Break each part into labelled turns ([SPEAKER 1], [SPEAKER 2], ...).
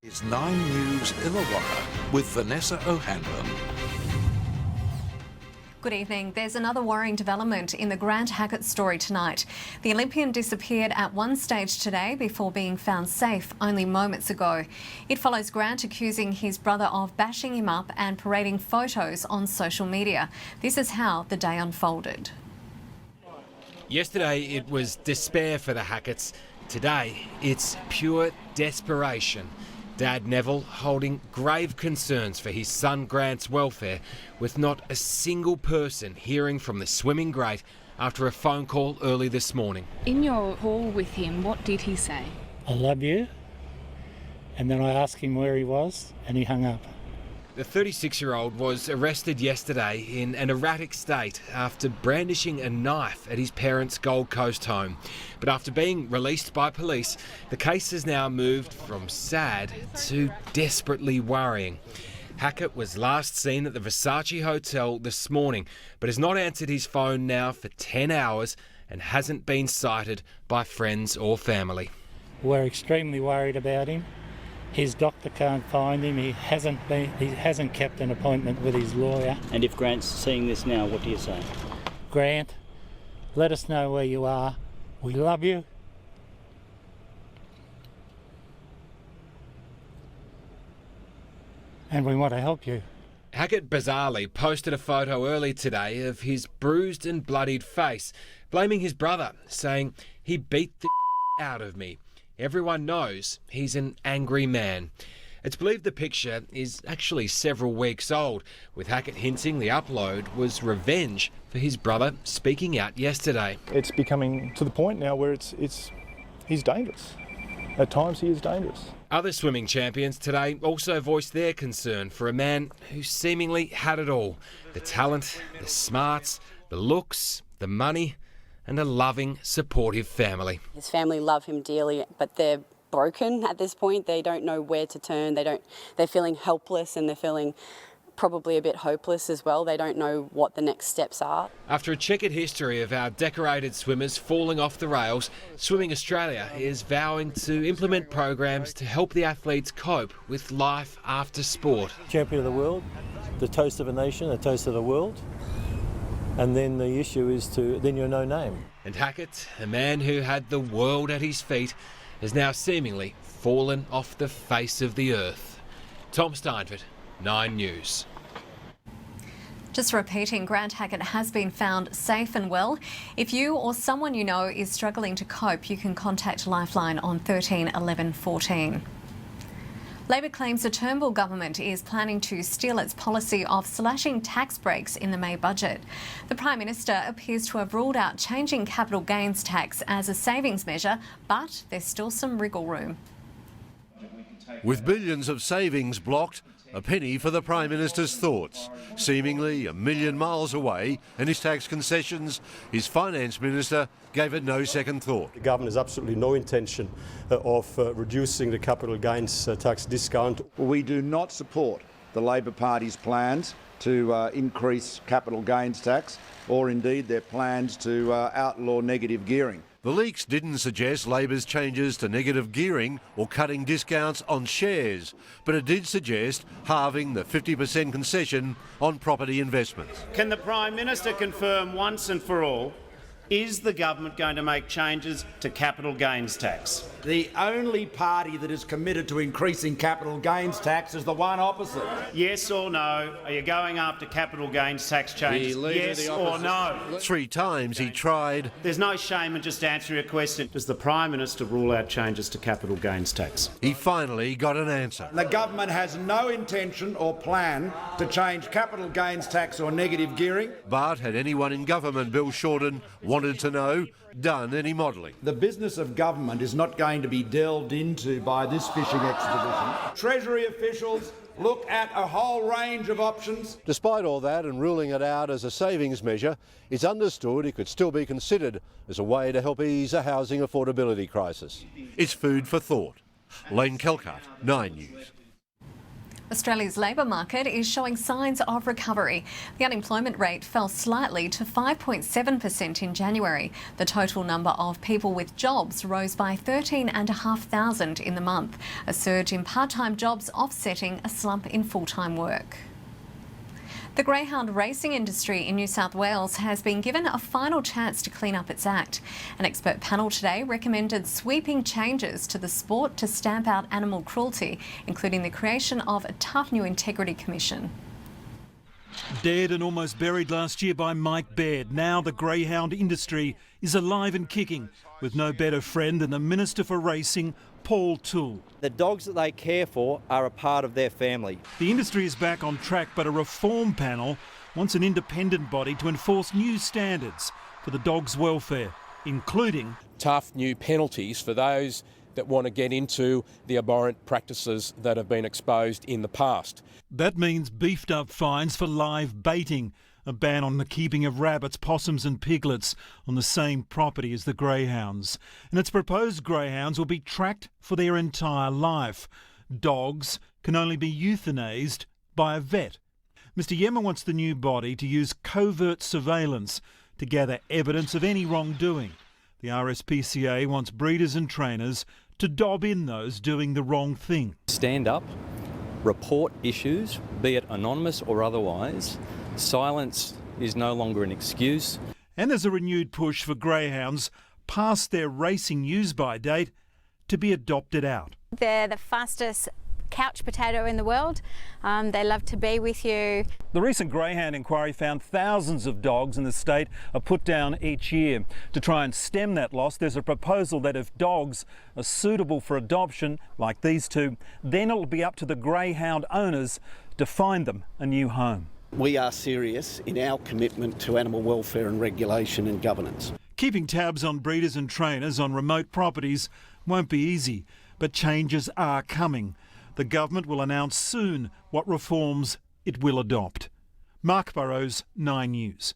[SPEAKER 1] It's 9 News Illawarra with Vanessa O'Hanlon.
[SPEAKER 2] Good evening. There's another worrying development in the Grant Hackett story tonight. The Olympian disappeared at one stage today before being found safe only moments ago. It follows Grant accusing his brother of bashing him up and parading photos on social media. This is how the day unfolded.
[SPEAKER 3] Yesterday it was despair for the Hacketts. Today it's pure desperation. Dad Neville holding grave concerns for his son Grant's welfare, with not a single person hearing from the swimming great after a phone call early this morning.
[SPEAKER 4] In your call with him, what did he say?
[SPEAKER 5] I love you. And then I asked him where he was and he hung up.
[SPEAKER 3] The 36-year-old was arrested yesterday in an erratic state after brandishing a knife at his parents' Gold Coast home. But after being released by police, the case has now moved from sad to desperately worrying. Hackett was last seen at the Versace Hotel this morning, but has not answered his phone now for 10 hours and hasn't been sighted by friends or family.
[SPEAKER 5] We're extremely worried about him. His doctor can't find him. He hasn't kept an appointment with his lawyer.
[SPEAKER 6] And if Grant's seeing this now, what do you say?
[SPEAKER 5] Grant, let us know where you are. We love you. And we want to help you.
[SPEAKER 3] Hackett bizarrely posted a photo early today of his bruised and bloodied face, blaming his brother, saying he beat the out of me. Everyone knows he's an angry man. It's believed the picture is actually several weeks old, with Hackett hinting the upload was revenge for his brother speaking out yesterday.
[SPEAKER 7] It's becoming to the point now where he's dangerous. At times he is dangerous.
[SPEAKER 3] Other swimming champions today also voiced their concern for a man who seemingly had it all. The talent, the smarts, the looks, the money, and a loving, supportive family.
[SPEAKER 8] His family love him dearly, but they're broken at this point. They don't know where to turn. They're feeling helpless and they're feeling probably a bit hopeless as well. They don't know what the next steps are.
[SPEAKER 3] After a checkered history of our decorated swimmers falling off the rails, Swimming Australia is vowing to implement programs to help the athletes cope with life after sport.
[SPEAKER 9] Champion of the world, the toast of a nation, the toast of the world. And then the issue is then you're no name.
[SPEAKER 3] And Hackett, a man who had the world at his feet, has now seemingly fallen off the face of the earth. Tom Steinford, 9 News.
[SPEAKER 2] Just repeating, Grant Hackett has been found safe and well. If you or someone you know is struggling to cope, you can contact Lifeline on 13 11 14. Labor claims the Turnbull government is planning to steal its policy of slashing tax breaks in the May budget. The Prime Minister appears to have ruled out changing capital gains tax as a savings measure, but there's still some wriggle room.
[SPEAKER 10] With billions of savings blocked, a penny for the Prime Minister's thoughts. Seemingly a million miles away, and his tax concessions, his Finance Minister gave it no second thought.
[SPEAKER 9] The government has absolutely no intention of reducing the capital gains tax discount.
[SPEAKER 11] We do not support the Labor Party's plans to increase capital gains tax, or indeed their plans to outlaw negative gearing.
[SPEAKER 10] The leaks didn't suggest Labor's changes to negative gearing or cutting discounts on shares, but it did suggest halving the 50% concession on property investments.
[SPEAKER 12] Can the Prime Minister confirm once and for all, is the government going to make changes to capital gains tax?
[SPEAKER 13] The only party that is committed to increasing capital gains tax is the one opposite.
[SPEAKER 12] Yes or no? Are you going after capital gains tax changes? Yes or no?
[SPEAKER 10] 3 times he tried.
[SPEAKER 12] There's no shame in just answering a question. Does the Prime Minister rule out changes to capital gains tax?
[SPEAKER 10] He finally got an answer.
[SPEAKER 13] The government has no intention or plan to change capital gains tax or negative gearing.
[SPEAKER 10] But had anyone in government, Bill Shorten, wanted to know, done any modelling?
[SPEAKER 13] The business of government is not going to be delved into by this fishing expedition. Treasury officials look at a whole range of options.
[SPEAKER 9] Despite all that and ruling it out as a savings measure, it's understood it could still be considered as a way to help ease a housing affordability crisis.
[SPEAKER 10] It's food for thought. Lane Kelcart, 9 News.
[SPEAKER 2] Australia's labour market is showing signs of recovery. The unemployment rate fell slightly to 5.7% in January. The total number of people with jobs rose by 13,500 in the month, a surge in part-time jobs offsetting a slump in full-time work. The greyhound racing industry in New South Wales has been given a final chance to clean up its act. An expert panel today recommended sweeping changes to the sport to stamp out animal cruelty, including the creation of a tough new integrity commission.
[SPEAKER 14] Dead and almost buried last year by Mike Baird, now the greyhound industry is alive and kicking, with no better friend than the Minister for Racing, Paul Toole.
[SPEAKER 15] The dogs that they care for are a part of their family.
[SPEAKER 14] The industry is back on track, but a reform panel wants an independent body to enforce new standards for the dogs' welfare, including
[SPEAKER 16] tough new penalties for those that want to get into the abhorrent practices that have been exposed in the past.
[SPEAKER 14] That means beefed up fines for live baiting, a ban on the keeping of rabbits, possums and piglets on the same property as the greyhounds. And it's proposed greyhounds will be tracked for their entire life. Dogs can only be euthanased by a vet. Mr Yemma wants the new body to use covert surveillance to gather evidence of any wrongdoing. The RSPCA wants breeders and trainers to dob in those doing the wrong thing.
[SPEAKER 17] Stand up, report issues, be it anonymous or otherwise. Silence is no longer an excuse.
[SPEAKER 14] And there's a renewed push for greyhounds past their racing use-by date to be adopted out.
[SPEAKER 18] They're the fastest couch potato in the world. They love to be with you.
[SPEAKER 14] The recent greyhound inquiry found thousands of dogs in the state are put down each year. To try and stem that loss, there's a proposal that if dogs are suitable for adoption, like these two, then it'll be up to the greyhound owners to find them a new home.
[SPEAKER 19] We are serious in our commitment to animal welfare and regulation and governance.
[SPEAKER 14] Keeping tabs on breeders and trainers on remote properties won't be easy, but changes are coming. The government will announce soon what reforms it will adopt. Mark Burrows, 9 News.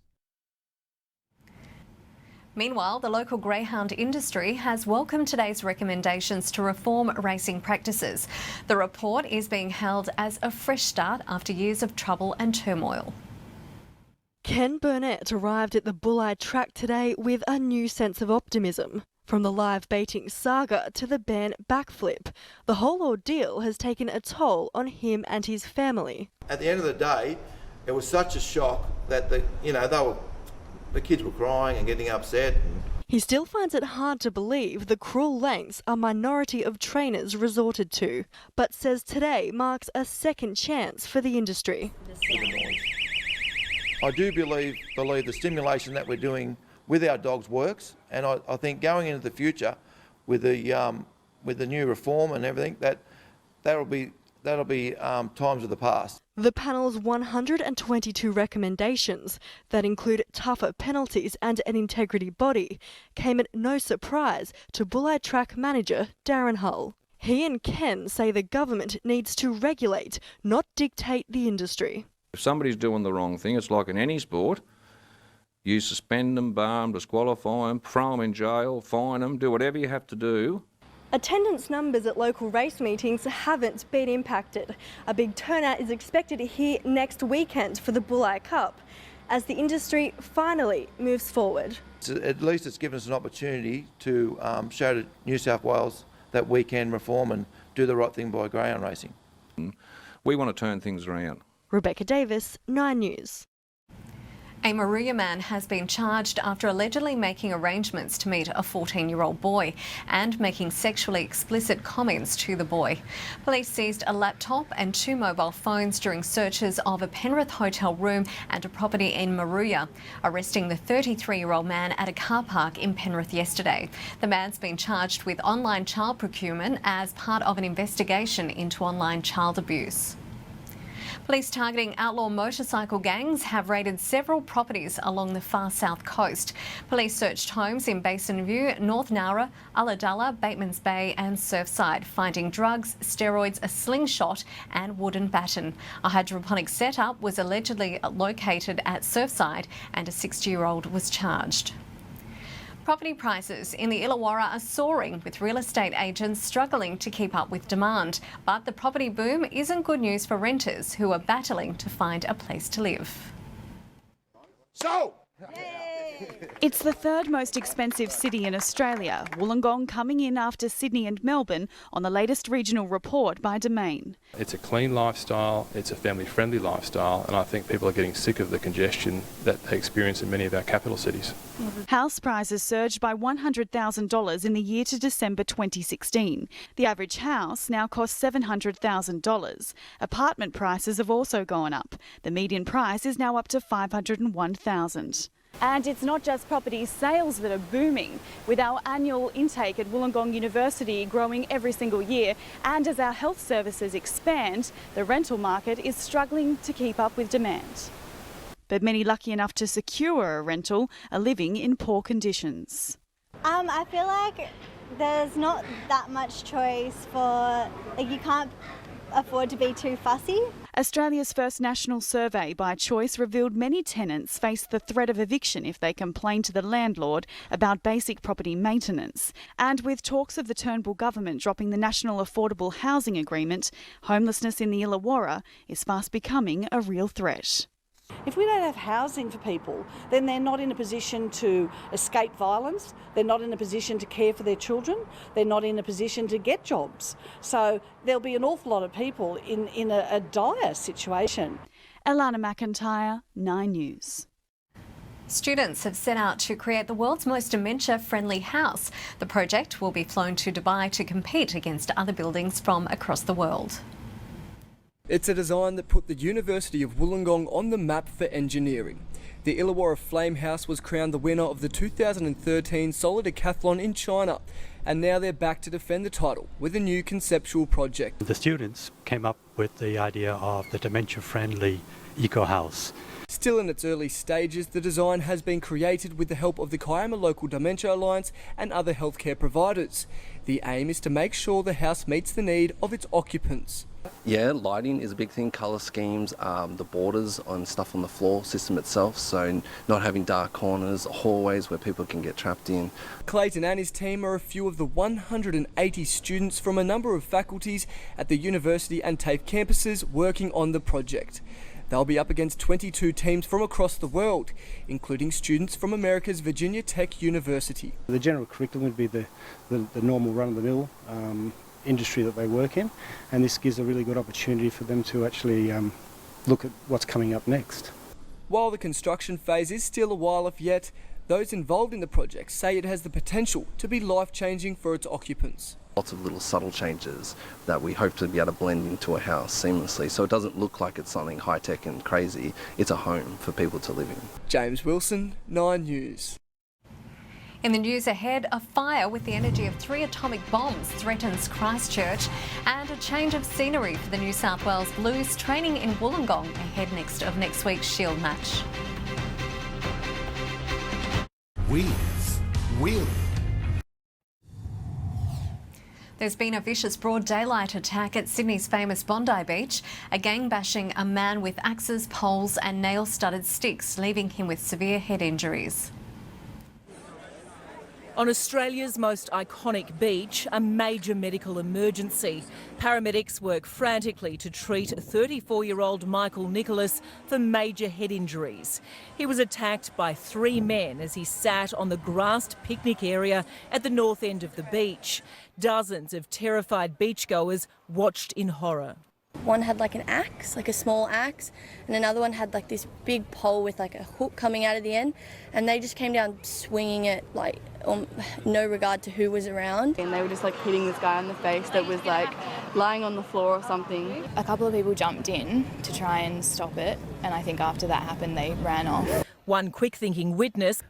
[SPEAKER 2] Meanwhile, the local greyhound industry has welcomed today's recommendations to reform racing practices. The report is being hailed as a fresh start after years of trouble and turmoil.
[SPEAKER 20] Ken Burnett arrived at the Bulli track today with a new sense of optimism. From the live baiting saga to the banned backflip, the whole ordeal has taken a toll on him and his family.
[SPEAKER 21] At the end of the day, it was such a shock that the kids were crying and getting upset.
[SPEAKER 20] He still finds it hard to believe the cruel lengths a minority of trainers resorted to, but says today marks a second chance for the industry.
[SPEAKER 21] I do believe the stimulation that we're doing with our dogs works, and I think going into the future with the new reform and everything, that'll be times of the past.
[SPEAKER 20] The panel's 122 recommendations that include tougher penalties and an integrity body came at no surprise to Bulli track manager Darren Hull. He and Ken say the government needs to regulate, not dictate the industry.
[SPEAKER 22] If somebody's doing the wrong thing, it's like in any sport. You suspend them, bar them, disqualify them, throw them in jail, fine them, do whatever you have to do.
[SPEAKER 20] Attendance numbers at local race meetings haven't been impacted. A big turnout is expected here next weekend for the Bulli Cup, as the industry finally moves forward.
[SPEAKER 21] At least it's given us an opportunity to show to New South Wales that we can reform and do the right thing by greyhound racing.
[SPEAKER 22] We want to turn things around.
[SPEAKER 20] Rebecca Davis, 9 News.
[SPEAKER 2] A Moruya man has been charged after allegedly making arrangements to meet a 14-year-old boy and making sexually explicit comments to the boy. Police seized a laptop and 2 mobile phones during searches of a Penrith hotel room and a property in Moruya, arresting the 33-year-old man at a car park in Penrith yesterday. The man's been charged with online child procurement as part of an investigation into online child abuse. Police targeting outlaw motorcycle gangs have raided several properties along the far south coast. Police searched homes in Basin View, North Nowra, Ulladulla, Bateman's Bay and Surfside, finding drugs, steroids, a slingshot and wooden baton. A hydroponic setup was allegedly located at Surfside and a 60-year-old was charged. Property prices in the Illawarra are soaring, with real estate agents struggling to keep up with demand. But the property boom isn't good news for renters who are battling to find a place to live.
[SPEAKER 1] It's the third most expensive city in Australia, Wollongong coming in after Sydney and Melbourne on the latest regional report by Domain.
[SPEAKER 4] It's a clean lifestyle, it's a family-friendly lifestyle, and I think people are getting sick of the congestion that they experience in many of our capital cities.
[SPEAKER 1] House prices surged by $100,000 in the year to December 2016. The average house now costs $700,000. Apartment prices have also gone up. The median price is now up to $501,000. And it's not just property sales that are booming, with our annual intake at Wollongong University growing every single year, and as our health services expand, the rental market is struggling to keep up with demand. But many lucky enough to secure a rental are living in poor conditions.
[SPEAKER 23] I feel like there's not that much choice for, you can't afford to be too fussy.
[SPEAKER 1] Australia's first national survey by Choice revealed many tenants face the threat of eviction if they complain to the landlord about basic property maintenance. And with talks of the Turnbull government dropping the National Affordable Housing Agreement, homelessness in the Illawarra is fast becoming a real threat.
[SPEAKER 24] If we don't have housing for people, then they're not in a position to escape violence, they're not in a position to care for their children, they're not in a position to get jobs. So there'll be an awful lot of people in a dire situation.
[SPEAKER 1] Alana McIntyre, 9 News.
[SPEAKER 2] Students have set out to create the world's most dementia-friendly house. The project will be flown to Dubai to compete against other buildings from across the world.
[SPEAKER 25] It's a design that put the University of Wollongong on the map for engineering. The Illawarra Flame House was crowned the winner of the 2013 Solar Decathlon in China, and now they're back to defend the title with a new conceptual project.
[SPEAKER 26] The students came up with the idea of the dementia-friendly eco-house.
[SPEAKER 25] Still in its early stages, the design has been created with the help of the Kiama Local Dementia Alliance and other healthcare providers. The aim is to make sure the house meets the need of its occupants.
[SPEAKER 27] Yeah, lighting is a big thing, colour schemes, the borders on stuff on the floor system itself, so not having dark corners, hallways where people can get trapped in.
[SPEAKER 25] Clayton and his team are a few of the 180 students from a number of faculties at the university and TAFE campuses working on the project. They'll be up against 22 teams from across the world, including students from America's Virginia Tech University.
[SPEAKER 28] The general curriculum would be the normal run-of-the-mill industry that they work in, and this gives a really good opportunity for them to actually look at what's coming up next.
[SPEAKER 25] While the construction phase is still a while off yet, those involved in the project say it has the potential to be life-changing for its occupants.
[SPEAKER 27] Lots of little subtle changes that we hope to be able to blend into a house seamlessly, so it doesn't look like it's something high-tech and crazy. It's a home for people to live in.
[SPEAKER 25] James Wilson, 9 News.
[SPEAKER 2] In the news ahead, a fire with the energy of 3 atomic bombs threatens Christchurch, and a change of scenery for the New South Wales Blues training in Wollongong ahead of next week's Shield match.
[SPEAKER 29] Wheelie.
[SPEAKER 2] There's been a vicious broad daylight attack at Sydney's famous Bondi Beach, a gang bashing a man with axes, poles and nail-studded sticks, leaving him with severe head injuries.
[SPEAKER 30] On Australia's most iconic beach, a major medical emergency. Paramedics work frantically to treat 34-year-old Michael Nicholas for major head injuries. He was attacked by 3 men as he sat on the grassed picnic area at the north end of the beach. Dozens of terrified beachgoers watched in horror.
[SPEAKER 31] One had like an axe, like a small axe, and another one had like this big pole with like a hook coming out of the end, and they just came down swinging it like no regard to who was around.
[SPEAKER 32] And they were just like hitting this guy on the face that was like lying on the floor or something.
[SPEAKER 33] A couple of people jumped in to try and stop it, and I think after that happened they ran off.
[SPEAKER 30] One quick-thinking witness,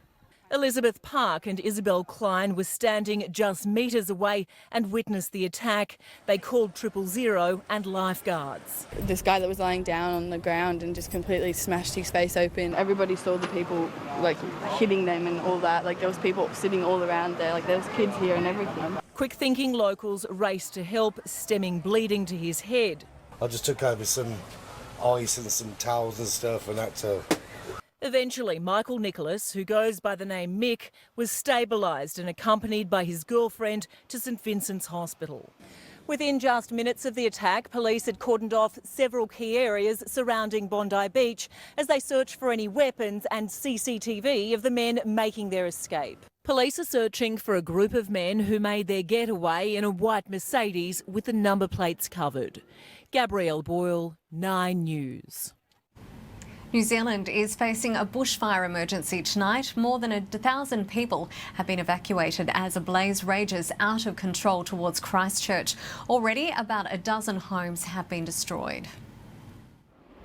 [SPEAKER 30] Elizabeth Park and Isabel Klein were standing just metres away and witnessed the attack. They called 000 and lifeguards.
[SPEAKER 32] This guy that was lying down on the ground and just completely smashed his face open. Everybody saw the people like hitting them and all that. Like there was people sitting all around there. Like there was kids here and everything.
[SPEAKER 30] Quick-thinking locals raced to help, stemming bleeding to his head.
[SPEAKER 34] I just took over some ice and some towels and stuff and that to...
[SPEAKER 30] Eventually, Michael Nicholas, who goes by the name Mick, was stabilised and accompanied by his girlfriend to St Vincent's Hospital. Within just minutes of the attack, police had cordoned off several key areas surrounding Bondi Beach as they searched for any weapons and CCTV of the men making their escape. Police are searching for a group of men who made their getaway in a white Mercedes with the number plates covered. Gabrielle Boyle, 9 News.
[SPEAKER 2] New Zealand is facing a bushfire emergency tonight. More than 1,000 people have been evacuated as a blaze rages out of control towards Christchurch. Already, about a dozen homes have been destroyed.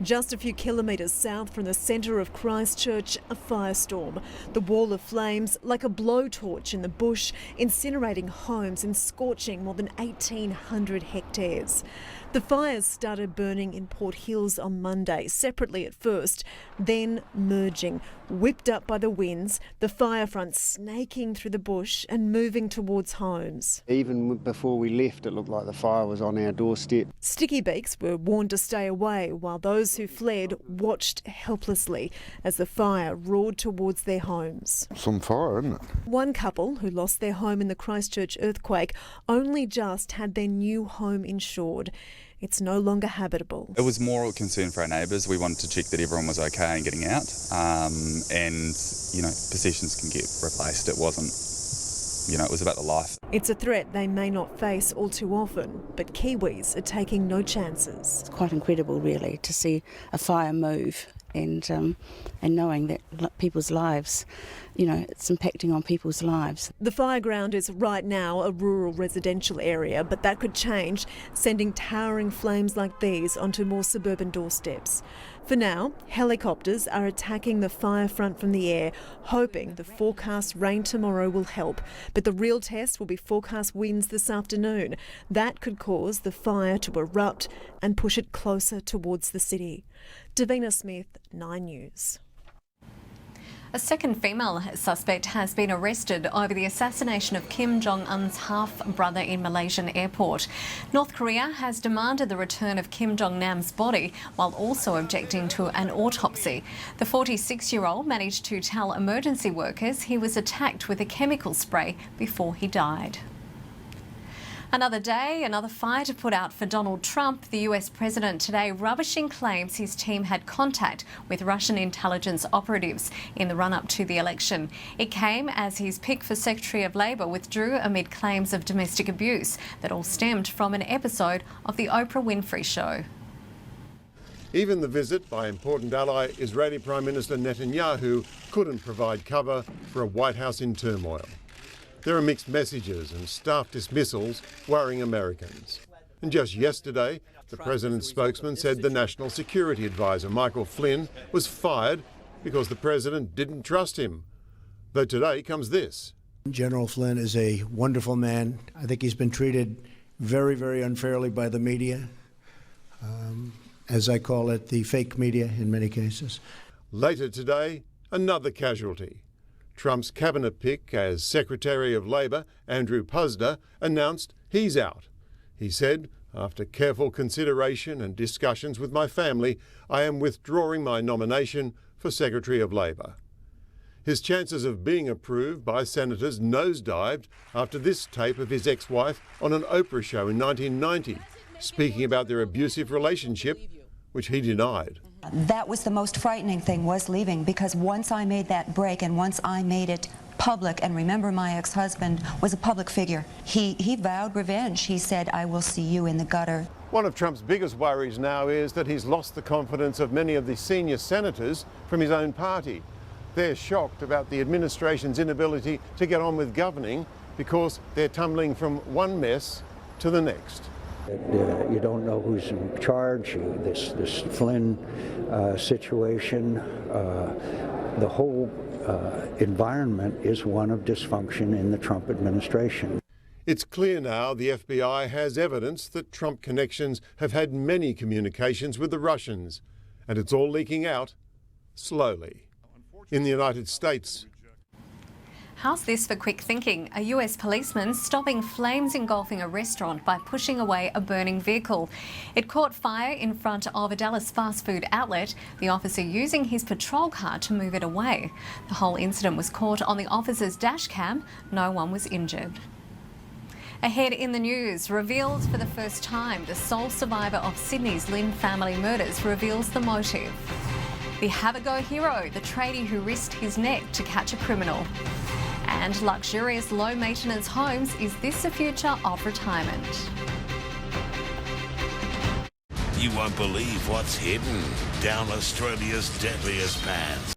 [SPEAKER 3] Just a few kilometres south from the centre of Christchurch, a firestorm. The wall of flames, like a blowtorch in the bush, incinerating homes and scorching more than 1,800 hectares. The fires started burning in Port Hills on Monday, separately at first, then merging. Whipped up by the winds, the fire front snaking through the bush and moving towards homes.
[SPEAKER 5] Even before we left, it looked like the fire was on our doorstep.
[SPEAKER 3] Sticky beaks were warned to stay away, while those who fled watched helplessly as the fire roared towards their homes.
[SPEAKER 6] Some fire, isn't it?
[SPEAKER 3] One couple who lost their home in the Christchurch earthquake only just had their new home insured. It's no longer habitable.
[SPEAKER 7] It was more a concern for our neighbours. We wanted to check that everyone was okay and getting out. And, possessions can get replaced. It wasn't, it was about the life.
[SPEAKER 3] It's a threat they may not face all too often, but Kiwis are taking no chances.
[SPEAKER 8] It's quite incredible, really, to see a fire move and knowing that people's lives, it's impacting on people's lives.
[SPEAKER 3] The fireground is right now a rural residential area, but that could change, sending towering flames like these onto more suburban doorsteps. For now, helicopters are attacking the fire front from the air, hoping the forecast rain tomorrow will help. But the real test will be forecast winds this afternoon. That could cause the fire to erupt and push it closer towards the city. Davina Smith, 9 News.
[SPEAKER 2] A second female suspect has been arrested over the assassination of Kim Jong-un's half-brother in Malaysian airport. North Korea has demanded the return of Kim Jong-nam's body while also objecting to an autopsy. The 46-year-old managed to tell emergency workers he was attacked with a chemical spray before he died. Another day, another fire to put out for Donald Trump. The US president today rubbishing claims his team had contact with Russian intelligence operatives in the run-up to the election. It came as his pick for Secretary of Labor withdrew amid claims of domestic abuse that all stemmed from an episode of the Oprah Winfrey Show.
[SPEAKER 9] Even the visit by important ally Israeli Prime Minister Netanyahu couldn't provide cover for a White House in turmoil. There are mixed messages and staff dismissals worrying Americans. And just yesterday, the president's spokesman said the National Security Advisor, Michael Flynn, was fired because the president didn't trust him. Though today comes this.
[SPEAKER 10] General Flynn is a wonderful man. I think he's been treated very, very unfairly by the media, as I call it, the fake media in many cases.
[SPEAKER 9] Later today, another casualty. Trump's cabinet pick as Secretary of Labor, Andrew Puzder, announced he's out. He said, after careful consideration and discussions with my family, I am withdrawing my nomination for Secretary of Labor. His chances of being approved by senators nosedived after this tape of his ex-wife on an Oprah show in 1990, speaking about their abusive relationship, which he denied.
[SPEAKER 11] That was the most frightening thing, was leaving, because once I made that break and once I made it public, and remember my ex-husband was a public figure, he vowed revenge. He said, I will see you in the gutter.
[SPEAKER 9] One of Trump's biggest worries now is that he's lost the confidence of many of the senior senators from his own party. They're shocked about the administration's inability to get on with governing because they're tumbling from one mess to the next.
[SPEAKER 12] You don't know who's in charge. This Flynn situation, the whole environment is one of dysfunction in the Trump administration.
[SPEAKER 9] It's clear now the FBI has evidence that Trump connections have had many communications with the Russians, and it's all leaking out slowly. In the United States,
[SPEAKER 2] How's this for quick thinking? A US policeman stopping flames engulfing a restaurant by pushing away a burning vehicle. It caught fire in front of a Dallas fast food outlet, the officer using his patrol car to move it away. The whole incident was caught on the officer's dash cam. No one was injured. Ahead in the news, revealed for the first time, the sole survivor of Sydney's Lynn family murders reveals the motive. The have-a-go hero, the tradie who risked his neck to catch a criminal. And luxurious low-maintenance homes, is this the future of retirement?
[SPEAKER 4] You won't believe what's hidden down Australia's deadliest paths.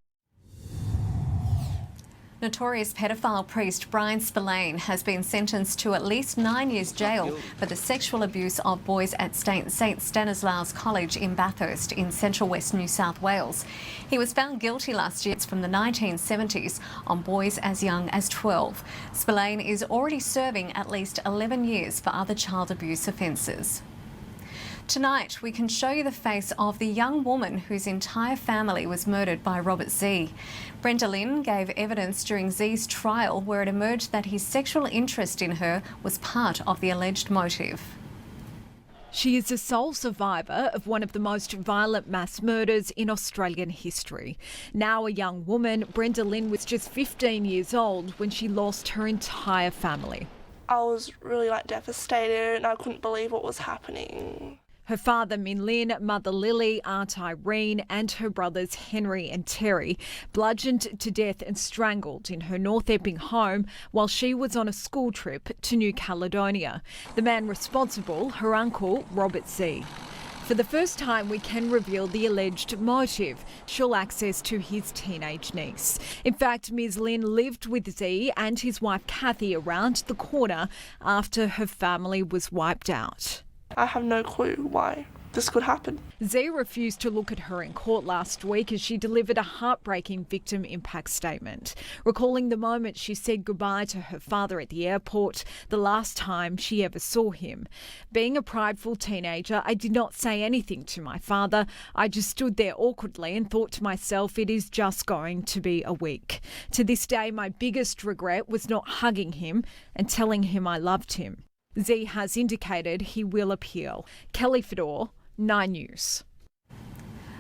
[SPEAKER 2] Notorious pedophile priest Brian Spillane has been sentenced to at least 9 years jail for the sexual abuse of boys at St Stanislaus College in Bathurst in central west New South Wales. He was found guilty last year from the 1970s on boys as young as 12. Spillane is already serving at least 11 years for other child abuse offences. Tonight, we can show you the face of the young woman whose entire family was murdered by Robert Z. Brenda Lynn gave evidence during Z's trial where it emerged that his sexual interest in her was part of the alleged motive.
[SPEAKER 6] She is the sole survivor of one of the most violent mass murders in Australian history. Now a young woman, Brenda Lynn was just 15 years old when she lost her entire family.
[SPEAKER 13] I was really devastated and I couldn't believe what was happening.
[SPEAKER 6] Her father, Min Lin, mother Lily, aunt Irene and her brothers Henry and Terry bludgeoned to death and strangled in her North Epping home while she was on a school trip to New Caledonia. The man responsible, her uncle, Robert Z. For the first time, we can reveal the alleged motive, sure access to his teenage niece. In fact, Ms. Lynn lived with Z and his wife Kathy around the corner after her family was wiped out.
[SPEAKER 13] I have no clue why this could happen.
[SPEAKER 6] Z refused to look at her in court last week as she delivered a heartbreaking victim impact statement, recalling the moment she said goodbye to her father at the airport, the last time she ever saw him. Being a prideful teenager, I did not say anything to my father. I just stood there awkwardly and thought to myself, it is just going to be a week. To this day, my biggest regret was not hugging him and telling him I loved him. Z has indicated he will appeal. Kelly Fedor, 9 News.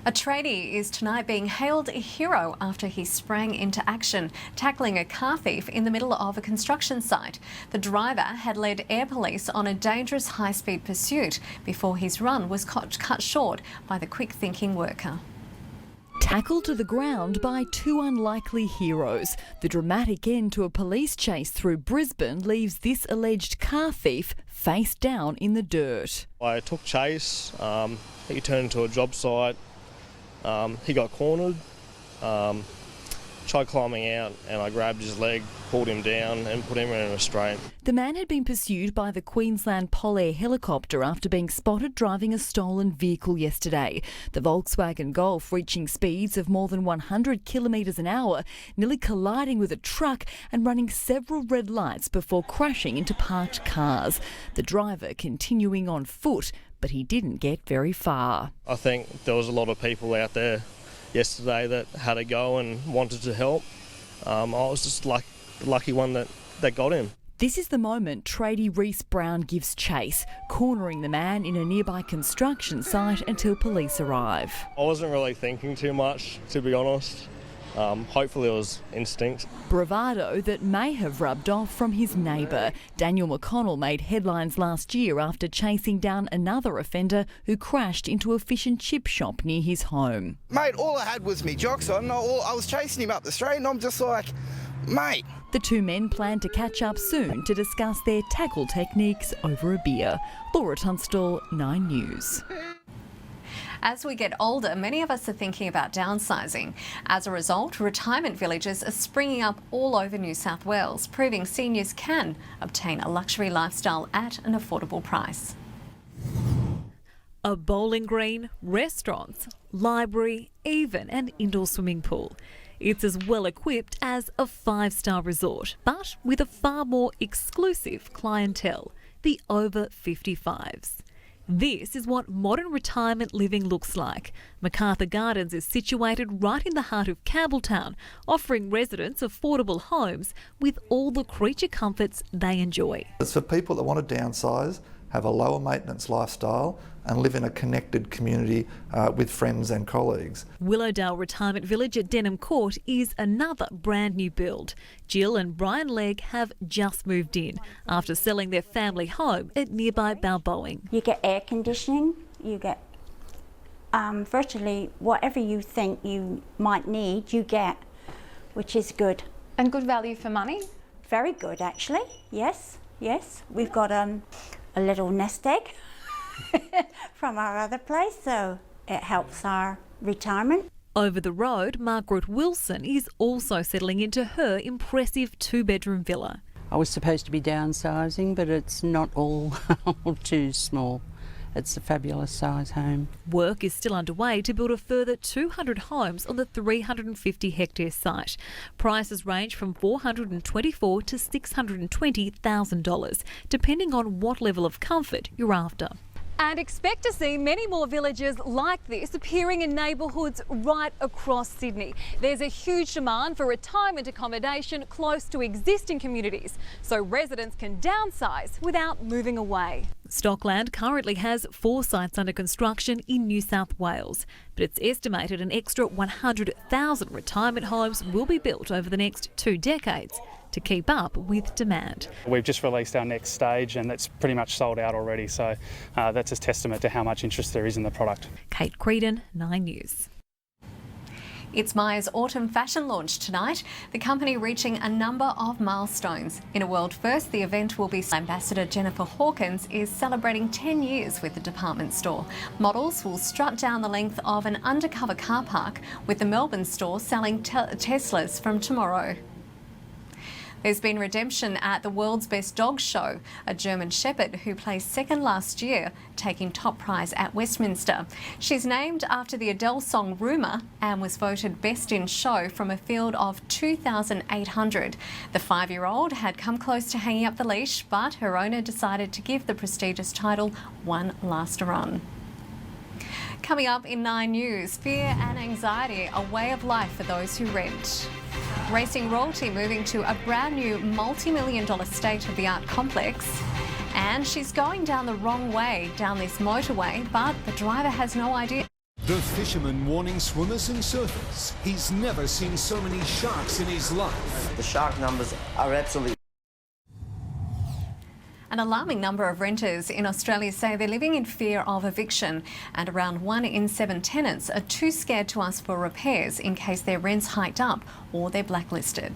[SPEAKER 2] A tradie is tonight being hailed a hero after he sprang into action, tackling a car thief in the middle of a construction site. The driver had led air police on a dangerous high-speed pursuit before his run was cut short by the quick-thinking worker.
[SPEAKER 14] Tackled to the ground by two unlikely heroes. The dramatic end to a police chase through Brisbane leaves this alleged car thief face down in the dirt.
[SPEAKER 15] I took chase, he turned into a job site, he got cornered, tried climbing out and I grabbed his leg, pulled him down and put him in a restraint.
[SPEAKER 14] The man had been pursued by the Queensland Polair helicopter after being spotted driving a stolen vehicle yesterday. The Volkswagen Golf reaching speeds of more than 100 kilometres an hour, nearly colliding with a truck and running several red lights before crashing into parked cars. The driver continuing on foot, but he didn't get very far.
[SPEAKER 15] I think there was a lot of people out there yesterday that had a go and wanted to help. I was just the lucky one that got him.
[SPEAKER 14] This is the moment tradie Reese Brown gives chase, cornering the man in a nearby construction site until police arrive.
[SPEAKER 15] I wasn't really thinking too much, to be honest. Hopefully it was instinct.
[SPEAKER 14] Bravado that may have rubbed off from his neighbour. Daniel McConnell made headlines last year after chasing down another offender who crashed into a fish and chip shop near his home.
[SPEAKER 16] Mate, all I had was me jocks on. I was chasing him up the street and I'm just like, mate.
[SPEAKER 14] The two men plan to catch up soon to discuss their tackle techniques over a beer. Laura Tunstall, 9 News.
[SPEAKER 2] As we get older, many of us are thinking about downsizing. As a result, retirement villages are springing up all over New South Wales, proving seniors can obtain a luxury lifestyle at an affordable price.
[SPEAKER 17] A bowling green, restaurants, library, even an indoor swimming pool. It's as well equipped as a 5-star resort, but with a far more exclusive clientele, the over 55s. This is what modern retirement living looks like. MacArthur Gardens is situated right in the heart of Campbelltown, offering residents affordable homes with all the creature comforts they enjoy.
[SPEAKER 1] It's for people that want to downsize, have a lower maintenance lifestyle and live in a connected community with friends and colleagues.
[SPEAKER 17] Willowdale Retirement Village at Denham Court is another brand new build. Jill and Brian Legg have just moved in after selling their family home at nearby Balboing.
[SPEAKER 18] You get air conditioning, you get virtually whatever you think you might need, you get, which is good.
[SPEAKER 19] And good value for money?
[SPEAKER 18] Very good, actually. Yes, yes. We've got a little nest egg from our other place, so it helps our retirement.
[SPEAKER 17] Over the road, Margaret Wilson is also settling into her impressive 2-bedroom villa.
[SPEAKER 20] I was supposed to be downsizing, but it's not all too small. It's a fabulous size home.
[SPEAKER 17] Work is still underway to build a further 200 homes on the 350-hectare site. Prices range from $424,000 to $620,000, depending on what level of comfort you're after.
[SPEAKER 19] And expect to see many more villages like this appearing in neighbourhoods right across Sydney. There's a huge demand for retirement accommodation close to existing communities, so residents can downsize without moving away.
[SPEAKER 17] Stockland currently has 4 sites under construction in New South Wales, but it's estimated an extra 100,000 retirement homes will be built over the next 2 decades to keep up with demand.
[SPEAKER 21] We've just released our next stage and it's pretty much sold out already, so that's a testament to how much interest there is in the product.
[SPEAKER 17] Kate Creedon, 9 News.
[SPEAKER 2] It's Myer's autumn fashion launch tonight, the company reaching a number of milestones. In a world first, the event will be Ambassador Jennifer Hawkins is celebrating 10 years with the department store. Models will strut down the length of an undercover car park, with the Melbourne store selling Teslas from tomorrow. There's been redemption at the World's Best Dog Show. A German Shepherd who placed second last year, taking top prize at Westminster. She's named after the Adele song Rumour and was voted best in show from a field of 2,800. The 5-year-old had come close to hanging up the leash, but her owner decided to give the prestigious title one last run. Coming up in 9 News, fear and anxiety, a way of life for those who rent. Racing royalty moving to a brand new multi-million-dollar state-of-the-art complex. And she's going down the wrong way down this motorway, but the driver has no idea.
[SPEAKER 22] The fisherman warning swimmers and surfers. He's never seen so many sharks in his life.
[SPEAKER 23] The shark numbers are absolutely...
[SPEAKER 2] An alarming number of renters in Australia say they're living in fear of eviction, and around 1 in 7 tenants are too scared to ask for repairs in case their rent's hiked up or they're blacklisted.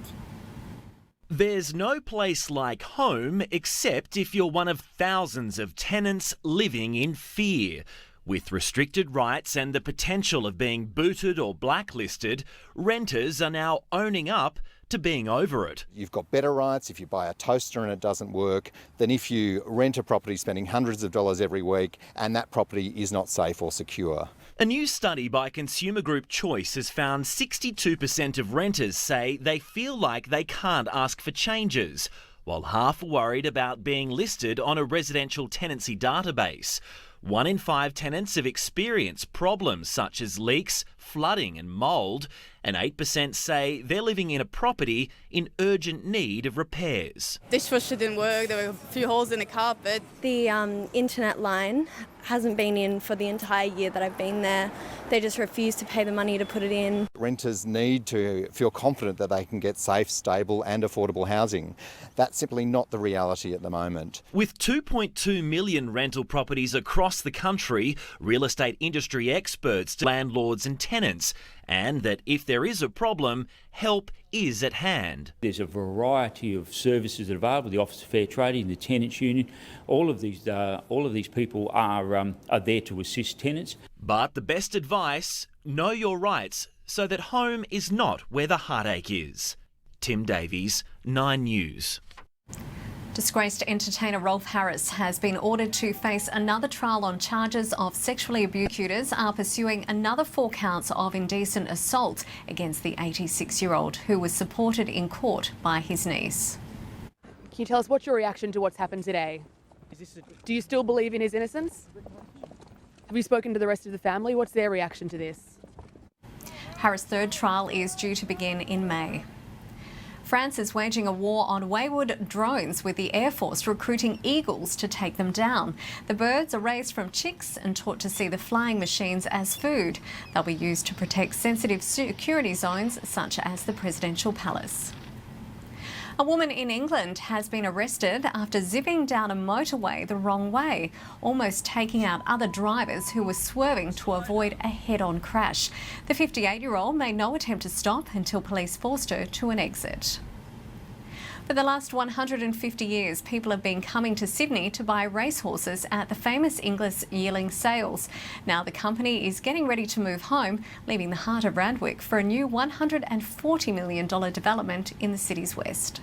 [SPEAKER 24] There's no place like home except if you're one of thousands of tenants living in fear. With restricted rights and the potential of being booted or blacklisted, renters are now owning up to being over it.
[SPEAKER 25] You've got better rights if you buy a toaster and it doesn't work than if you rent a property spending hundreds of dollars every week and that property is not safe or secure.
[SPEAKER 24] A new study by consumer group Choice has found 62% of renters say they feel like they can't ask for changes, while half are worried about being listed on a residential tenancy database. 1 in 5 tenants have experienced problems such as leaks, flooding and mould, and 8% say they're living in a property in urgent need of repairs.
[SPEAKER 32] Dishwasher didn't work, there were a few holes in the carpet.
[SPEAKER 31] The internet line hasn't been in for the entire year that I've been there. They just refuse to pay the money to put it in.
[SPEAKER 25] Renters need to feel confident that they can get safe, stable and affordable housing. That's simply not the reality at the moment.
[SPEAKER 24] With 2.2 million rental properties across the country, real estate industry experts to landlords and tenants, and that if there is a problem, help is at hand.
[SPEAKER 26] There's a variety of services that are available, the Office of Fair Trading, the Tenants Union, all of these people are there to assist tenants.
[SPEAKER 24] But the best advice, know your rights so that home is not where the heartache is. Tim Davies, 9 News.
[SPEAKER 2] Disgraced entertainer Rolf Harris has been ordered to face another trial on charges of sexually abuse. Prosecutors are pursuing another 4 counts of indecent assault against the 86-year-old who was supported in court by his niece.
[SPEAKER 27] Can you tell us what's your reaction to what's happened today?
[SPEAKER 3] Do you still believe in his innocence? Have you spoken to the rest of the family? What's their reaction to this?
[SPEAKER 2] Harris' third trial is due to begin in May. France is waging a war on wayward drones, with the Air Force recruiting eagles to take them down. The birds are raised from chicks and taught to see the flying machines as food. They'll be used to protect sensitive security zones such as the presidential palace. A woman in England has been arrested after zipping down a motorway the wrong way, almost taking out other drivers who were swerving to avoid a head-on crash. The 58-year-old made no attempt to stop until police forced her to an exit. For the last 150 years, people have been coming to Sydney to buy racehorses at the famous English yearling sales. Now the company is getting ready to move home, leaving the heart of Randwick for a new $140 million development in the city's west.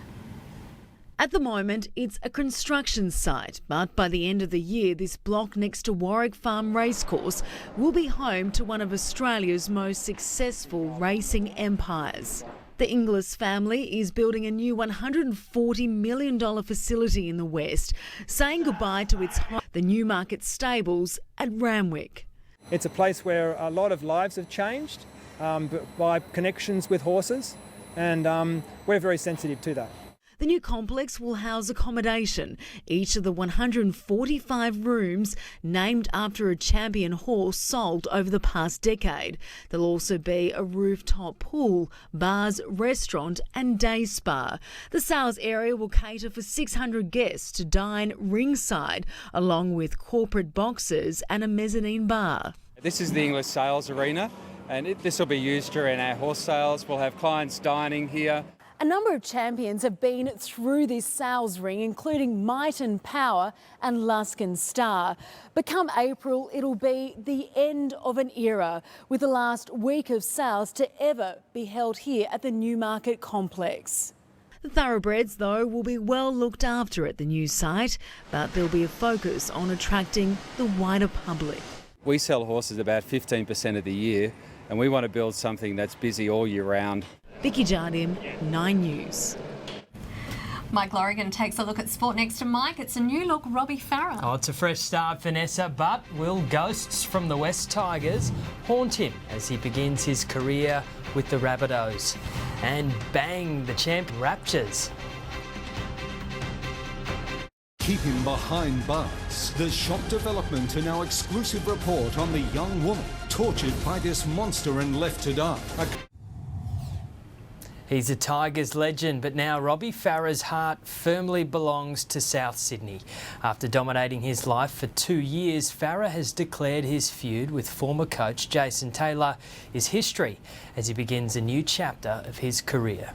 [SPEAKER 6] At the moment, it's a construction site, but by the end of the year, this block next to Warwick Farm Racecourse will be home to one of Australia's most successful racing empires. The Inglis family is building a new $140 million facility in the west, saying goodbye to its home, the Newmarket Stables at Randwick.
[SPEAKER 5] It's a place where a lot of lives have changed by connections with horses, and we're very sensitive to that.
[SPEAKER 6] The new complex will house accommodation, each of the 145 rooms named after a champion horse sold over the past decade. There'll also be a rooftop pool, bars, restaurant and day spa. The sales area will cater for 600 guests to dine ringside, along with corporate boxes and a mezzanine bar.
[SPEAKER 7] This is the English sales arena, and this will be used during our horse sales. We'll have clients dining here.
[SPEAKER 8] A number of champions have been through this sales ring, including Might and Power and Lusk and Star. But come April, it'll be the end of an era, with the last week of sales to ever be held here at the Newmarket complex.
[SPEAKER 6] The thoroughbreds, though, will be well looked after at the new site, but there'll be a focus on attracting the wider public.
[SPEAKER 7] We sell horses about 15% of the year, and we want to build something that's busy all year round.
[SPEAKER 6] Vicky Jardim, 9 News.
[SPEAKER 2] Mike Lorrigan takes a look at sport next to Mike. It's a new look Robbie Farah.
[SPEAKER 9] Oh, it's a fresh start, Vanessa, but will ghosts from the West Tigers haunt him as he begins his career with the Rabbitohs? And bang, the champ Raptors.
[SPEAKER 22] Keep him behind bars. The shock development in our exclusive report on the young woman tortured by this monster and left to die.
[SPEAKER 9] He's a Tigers legend, but now Robbie Farah's heart firmly belongs to South Sydney. After dominating his life for 2 years, Farah has declared his feud with former coach Jason Taylor is history as he begins a new chapter of his career.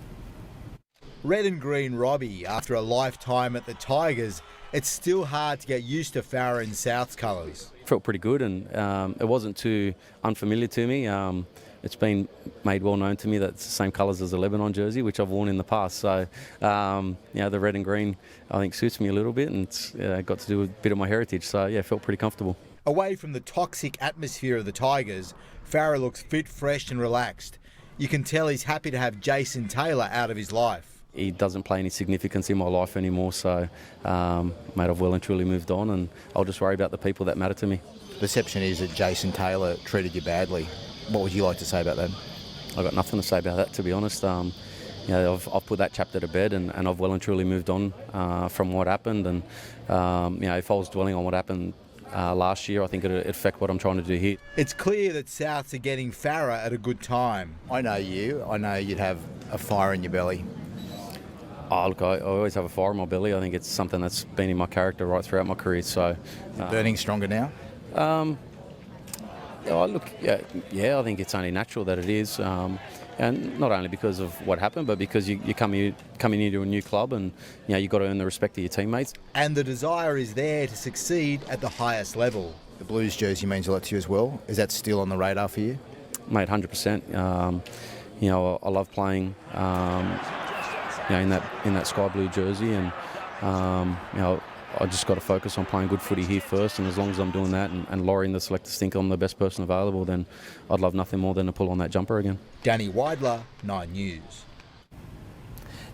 [SPEAKER 10] Red and green Robbie, after a lifetime at the Tigers, it's still hard to get used to Farah in South's colours.
[SPEAKER 11] Felt pretty good, and it wasn't too unfamiliar to me. It's been made well known to me that it's the same colours as the Lebanon jersey, which I've worn in the past. So, the red and green, I think, suits me a little bit, and it's got to do with a bit of my heritage. So, yeah, felt pretty comfortable.
[SPEAKER 10] Away from the toxic atmosphere of the Tigers, Farah looks fit, fresh and relaxed. You can tell he's happy to have Jason Taylor out of his life.
[SPEAKER 11] He doesn't play any significance in my life anymore, so, mate, I've well and truly moved on, and I'll just worry about the people that matter to me.
[SPEAKER 10] The perception is that Jason Taylor treated you badly. What would you like to say about that?
[SPEAKER 11] I've got nothing to say about that, to be honest. I've put that chapter to bed, and I've well and truly moved on from what happened. And if I was dwelling on what happened last year, I think it'd affect what I'm trying to do here.
[SPEAKER 10] It's clear that Souths are getting Farah at a good time. I know you. I know you'd have a fire in your belly.
[SPEAKER 11] Oh, look, I always have a fire in my belly. I think it's something that's been in my character right throughout my career. So,
[SPEAKER 10] burning stronger now?
[SPEAKER 11] I think it's only natural that it is, and not only because of what happened, but because you coming into a new club, and you've got to earn the respect of your teammates.
[SPEAKER 10] And the desire is there to succeed at the highest level. The Blues jersey means a lot to you as well. Is that still on the radar for you?
[SPEAKER 11] Mate, 100%. I love playing, in that sky blue jersey, and I just got to focus on playing good footy here first, and as long as I'm doing that, and Laurie and the selectors think I'm the best person available, then I'd love nothing more than to pull on that jumper again.
[SPEAKER 10] Danny Weidler, 9 News.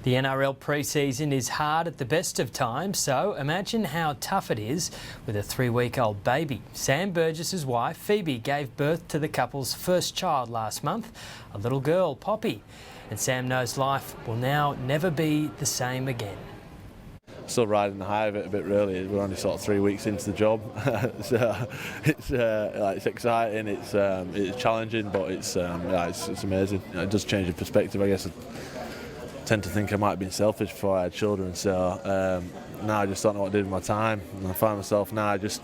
[SPEAKER 9] The NRL pre-season is hard at the best of times, so imagine how tough it is with a 3-week-old baby. Sam Burgess's wife, Phoebe, gave birth to the couple's first child last month, a little girl, Poppy. And Sam knows life will now never be the same again.
[SPEAKER 1] Still riding the high of it a bit, really. We're only sort of 3 weeks into the job, so it's exciting. It's challenging, but it's amazing. It does change the perspective, I guess. I tend to think I might have been selfish before I had children, so now I just don't know what to do with my time. And I find myself now just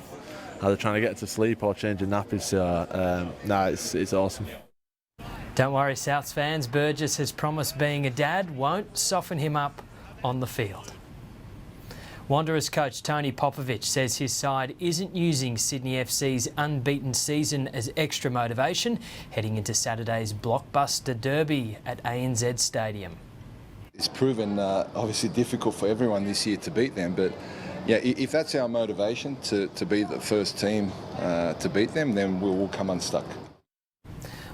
[SPEAKER 1] either trying to get to sleep or changing nappies. So now it's awesome.
[SPEAKER 9] Don't worry, Souths fans. Burgess has promised being a dad won't soften him up on the field. Wanderers coach Tony Popovich says his side isn't using Sydney FC's unbeaten season as extra motivation heading into Saturday's blockbuster derby at ANZ Stadium.
[SPEAKER 4] It's proven obviously difficult for everyone this year to beat them, but yeah, if that's our motivation to be the first team to beat them, then we'll come unstuck.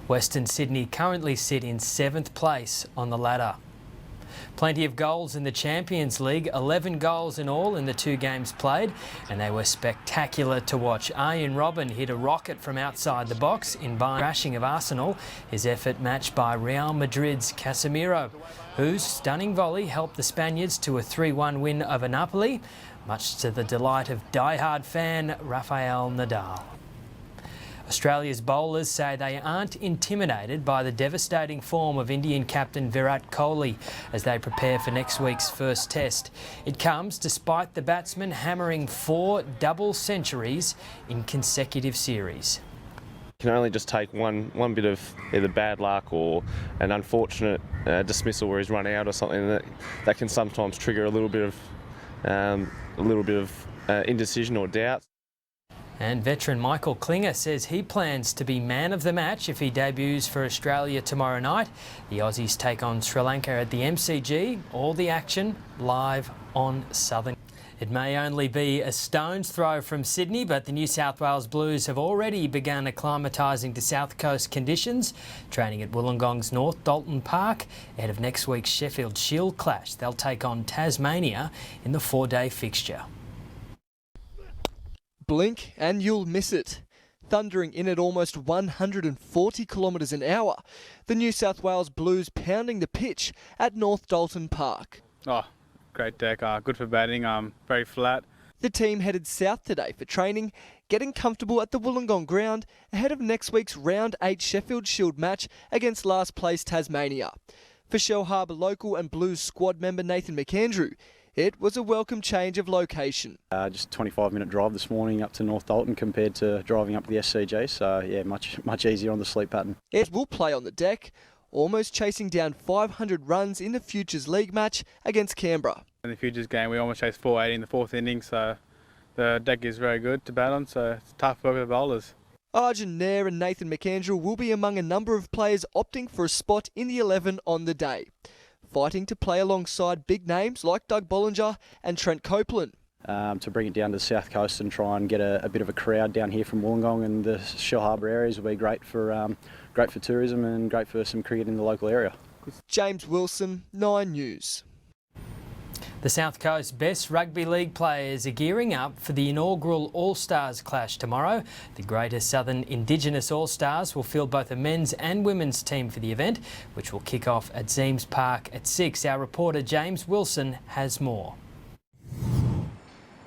[SPEAKER 9] Western Sydney currently sit in 7th place on the ladder. Plenty of goals in the Champions League, 11 goals in all in the 2 games played, and they were spectacular to watch. Arjen Robben hit a rocket from outside the box in crashing of Arsenal, his effort matched by Real Madrid's Casemiro, whose stunning volley helped the Spaniards to a 3-1 win over Napoli, much to the delight of die-hard fan Rafael Nadal. Australia's bowlers say they aren't intimidated by the devastating form of Indian captain Virat Kohli as they prepare for next week's first test. It comes despite the batsman hammering 4 double centuries in consecutive series.
[SPEAKER 12] You can only just take one bit of either bad luck or an unfortunate dismissal where he's run out or something that can sometimes trigger a little bit of indecision or doubt.
[SPEAKER 9] And veteran Michael Klinger says he plans to be man of the match if he debuts for Australia tomorrow night. The Aussies take on Sri Lanka at the MCG. All the action live on Southern. It may only be a stone's throw from Sydney, but the New South Wales Blues have already begun acclimatising to South Coast conditions, training at Wollongong's North Dalton Park ahead of next week's Sheffield Shield clash. They'll take on Tasmania in the 4-day fixture.
[SPEAKER 13] Blink and you'll miss it. Thundering in at almost 140 kilometres an hour, the New South Wales Blues pounding the pitch at North Dalton Park.
[SPEAKER 14] Oh, great deck, good for batting, very flat.
[SPEAKER 13] The team headed south today for training, getting comfortable at the Wollongong ground ahead of next week's Round 8 Sheffield Shield match against last place Tasmania. For Shellharbour local and Blues squad member Nathan McAndrew, it was a welcome change of location.
[SPEAKER 15] Just a 25-minute drive this morning up to North Dalton compared to driving up to the SCG, so yeah, much easier on the sleep pattern.
[SPEAKER 13] It will play on the deck, almost chasing down 500 runs in the Futures League match against Canberra.
[SPEAKER 14] In the Futures game, we almost chased 480 in the 4th inning, so the deck is very good to bat on, so it's tough work with the bowlers.
[SPEAKER 13] Arjun Nair and Nathan McAndrew will be among a number of players opting for a spot in the 11 on the day, fighting to play alongside big names like Doug Bollinger and Trent Copeland.
[SPEAKER 15] To bring it down to the South Coast and try and get a bit of a crowd down here from Wollongong and the Shellharbour areas will be great for tourism and great for some cricket in the local area.
[SPEAKER 13] James Wilson, 9 News.
[SPEAKER 9] The South Coast best rugby league players are gearing up for the inaugural All-Stars clash tomorrow. The Greater Southern Indigenous All-Stars will field both a men's and women's team for the event, which will kick off at Zeems Park at 6. Our reporter James Wilson has more.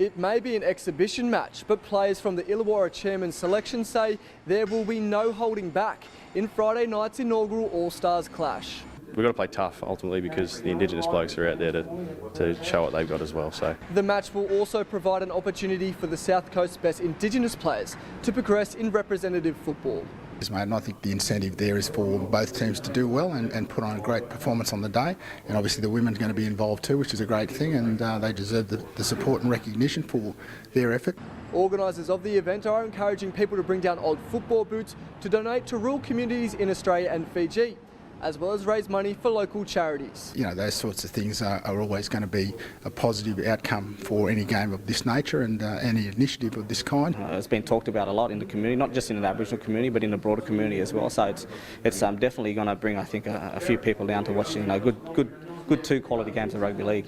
[SPEAKER 13] It may be an exhibition match, but players from the Illawarra Chairman's selection say there will be no holding back in Friday night's inaugural All-Stars clash.
[SPEAKER 12] We've got to play tough ultimately because the Indigenous blokes are out there to show what they've got as well. So
[SPEAKER 13] the match will also provide an opportunity for the South Coast's best Indigenous players to progress in representative football.
[SPEAKER 16] And I think the incentive there is for both teams to do well and put on a great performance on the day. And obviously the women are going to be involved too, which is a great thing, and they deserve the support and recognition for their effort.
[SPEAKER 13] Organisers of the event are encouraging people to bring down old football boots to donate to rural communities in Australia and Fiji, as well as raise money for local charities.
[SPEAKER 16] You know, those sorts of things are always going to be a positive outcome for any game of this nature and any initiative of this kind.
[SPEAKER 15] It's been talked about a lot in the community, not just in the Aboriginal community, but in the broader community as well. So it's definitely going to bring, I think, a few people down to watch, good
[SPEAKER 17] good 2 quality games of rugby league.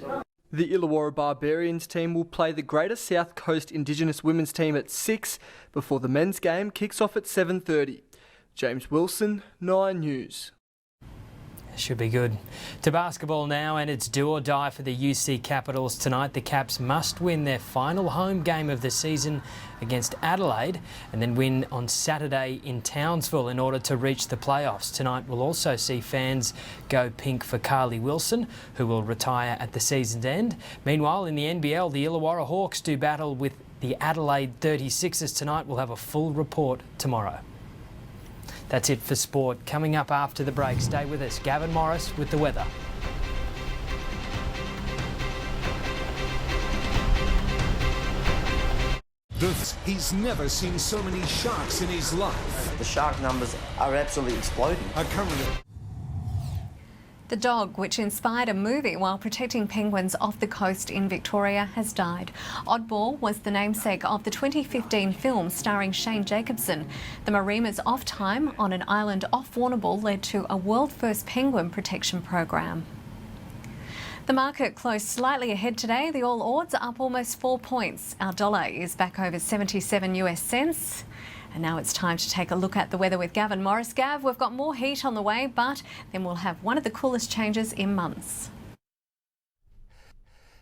[SPEAKER 13] The Illawarra Barbarians team will play the Greater South Coast Indigenous women's team at 6 before the men's game kicks off at 7:30. James Wilson, 9 News.
[SPEAKER 9] Should be good. To basketball now, and it's do or die for the UC Capitals tonight. The Caps must win their final home game of the season against Adelaide and then win on Saturday in Townsville in order to reach the playoffs. Tonight we'll also see fans go pink for Carly Wilson, who will retire at the season's end. Meanwhile, in the NBL, the Illawarra Hawks do battle with the Adelaide 36ers tonight. We'll have a full report tomorrow. That's it for sport. Coming up after the break, stay with us. Gavin Morris with the weather.
[SPEAKER 22] He's never seen so many sharks in his life.
[SPEAKER 18] The shark numbers are absolutely exploding.
[SPEAKER 2] The dog, which inspired a movie while protecting penguins off the coast in Victoria, has died. Oddball was the namesake of the 2015 film starring Shane Jacobson. The Marima's off time on an island off Warrnambool led to a world-first penguin protection program. The market closed slightly ahead today. The All Ords are up almost 4 points. Our dollar is back over 77 US cents. And now it's time to take a look at the weather with Gavin Morris. Gav, we've got more heat on the way, but then we'll have one of the coolest changes in months.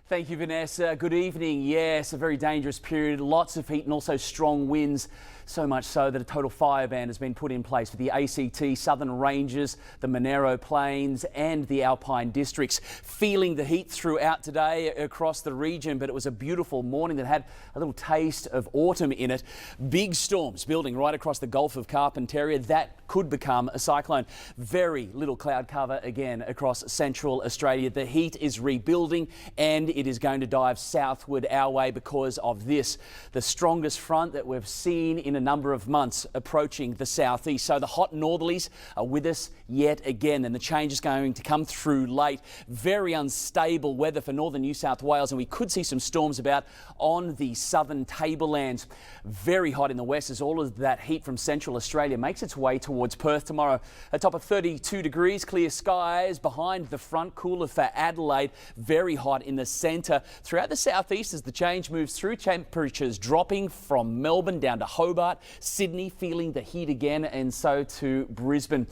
[SPEAKER 19] Thank you, Vanessa. Good evening. Yes, a very dangerous period. Lots of heat and also strong winds. So much so that a total fire ban has been put in place for the ACT, Southern Ranges, the Monaro Plains and the Alpine districts. Feeling the heat throughout today across the region, but it was a beautiful morning that had a little taste of autumn in it. Big storms building right across the Gulf of Carpentaria. That could become a cyclone. Very little cloud cover again across central Australia. The heat is rebuilding and it is going to dive southward our way because of this. The strongest front that we've seen in a number of months approaching the southeast. So the hot northerlies are with us yet again, and the change is going to come through late. Very unstable weather for northern New South Wales, and we could see some storms about on the southern tablelands. Very hot in the west as all of that heat from central Australia makes its way towards Perth tomorrow. A top of 32 degrees, clear skies behind the front, cooler for Adelaide. Very hot in the centre. Throughout the southeast as the change moves through, temperatures dropping from Melbourne down to Hobart, Sydney feeling the heat again, and so to Brisbane.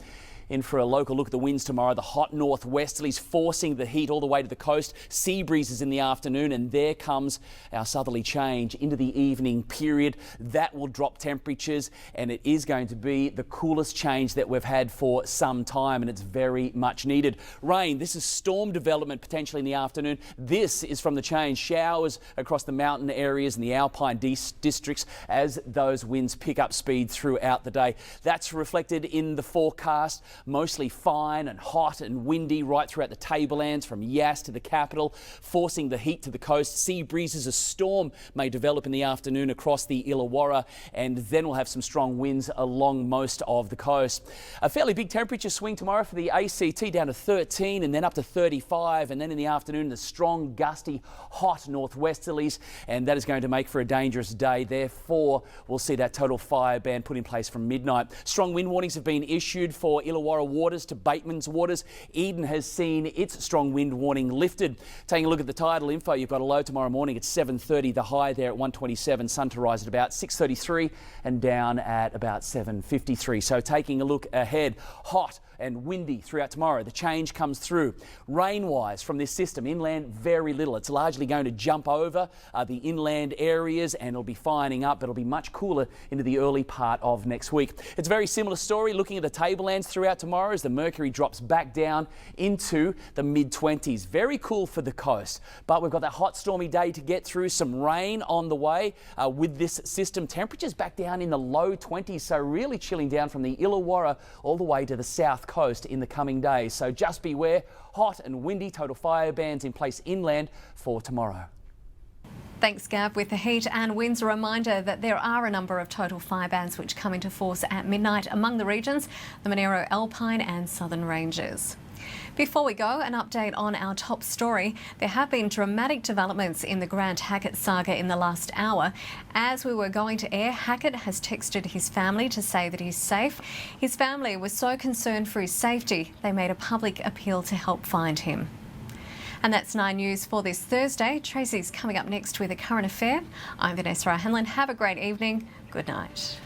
[SPEAKER 19] In for a local look at the winds tomorrow. The hot northwesterlies forcing the heat all the way to the coast. Sea breezes in the afternoon, and there comes our southerly change into the evening period. That will drop temperatures, and it is going to be the coolest change that we've had for some time, and it's very much needed. Rain, this is storm development potentially in the afternoon. This is from the change. Showers across the mountain areas and the Alpine districts as those winds pick up speed throughout the day. That's reflected in the forecast. Mostly fine and hot and windy right throughout the tablelands from Yass to the capital, forcing the heat to the coast. Sea breezes, a storm may develop in the afternoon across the Illawarra, and then we'll have some strong winds along most of the coast. A fairly big temperature swing tomorrow for the ACT, down to 13 and then up to 35, and then in the afternoon the strong, gusty, hot northwesterlies, and that is going to make for a dangerous day. Therefore, we'll see that total fire ban put in place from midnight. Strong wind warnings have been issued for Illawarra waters to Bateman's waters. Eden has seen its strong wind warning lifted. Taking a look at the tidal info, you've got a low tomorrow morning at 7:30, the high there at 127, sun to rise at about 6:33 and down at about 7:53. So taking a look ahead, hot and windy throughout tomorrow. The change comes through. Rain-wise from this system, inland very little. It's largely going to jump over the inland areas and it'll be fining up, but it'll be much cooler into the early part of next week. It's a very similar story looking at the tablelands throughout tomorrow as the mercury drops back down into the mid-20s. Very cool for the coast, but we've got that hot stormy day to get through. Some rain on the way with this system. Temperatures back down in the low 20s, so really chilling down from the Illawarra all the way to the south coast in the coming days. So just beware, hot and windy, total fire bans in place inland for tomorrow.
[SPEAKER 2] Thanks, Gav. With the heat and winds, a reminder that there are a number of total fire bans which come into force at midnight among the regions, the Monaro, Alpine and Southern Ranges. Before we go, an update on our top story. There have been dramatic developments in the Grant Hackett saga in the last hour. As we were going to air, Hackett has texted his family to say that he's safe. His family was so concerned for his safety, they made a public appeal to help find him. And that's 9 News for this Thursday. Tracy's coming up next with a current affair. I'm Vanessa O'Hanlon. Have a great evening. Good night.